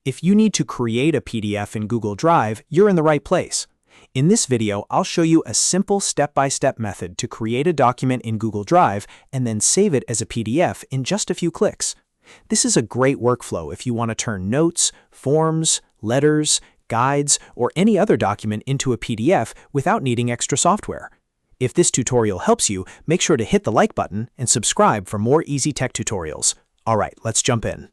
If you need to create a PDF in Google Drive, you're in the right place. In this video, I'll show you a simple step-by-step method to create a document in Google Drive and then save it as a PDF in just a few clicks. This is a great workflow if you want to turn notes, forms, letters, guides, or any other document into a PDF without needing extra software. If this tutorial helps you, make sure to hit the like button and subscribe for more easy tech tutorials. All right, let's jump in.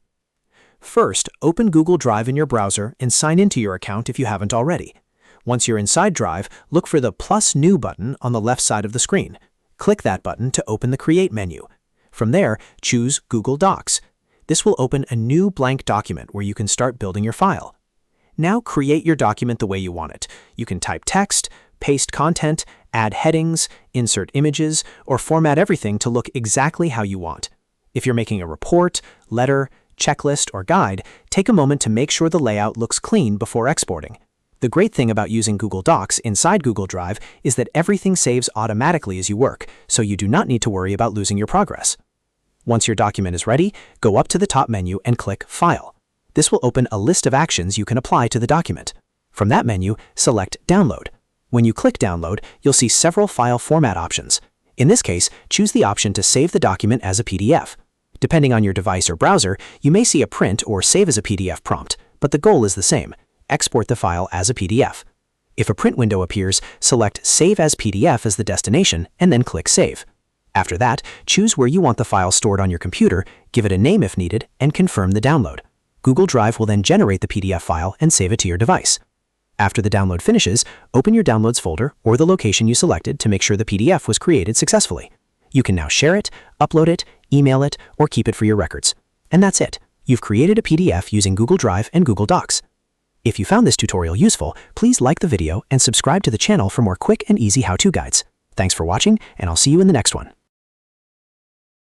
First, open Google Drive in your browser and sign into your account if you haven't already. Once you're inside Drive, look for the Plus New button on the left side of the screen. Click that button to open the Create menu. From there, choose Google Docs. This will open a new blank document where you can start building your file. Now create your document the way you want it. You can type text, paste content, add headings, insert images, or format everything to look exactly how you want. If you're making a report, letter, checklist, or guide, take a moment to make sure the layout looks clean before exporting. The great thing about using Google Docs inside Google Drive is that everything saves automatically as you work, so you do not need to worry about losing your progress. Once your document is ready, go up to the top menu and click File. This will open a list of actions you can apply to the document. From that menu, select Download. When you click Download, you'll see several file format options. In this case, choose the option to save the document as a PDF. Depending on your device or browser, you may see a print or save as a PDF prompt, but the goal is the same: export the file as a PDF. If a print window appears, select Save as PDF as the destination and then click Save. After that, choose where you want the file stored on your computer, give it a name if needed, and confirm the download. Google Drive will then generate the PDF file and save it to your device. After the download finishes, open your Downloads folder or the location you selected to make sure the PDF was created successfully. You can now share it, upload it, email it, or keep it for your records. And that's it. You've created a PDF using Google Drive and Google Docs. If you found this tutorial useful, please like the video and subscribe to the channel for more quick and easy how-to guides. Thanks for watching, and I'll see you in the next one.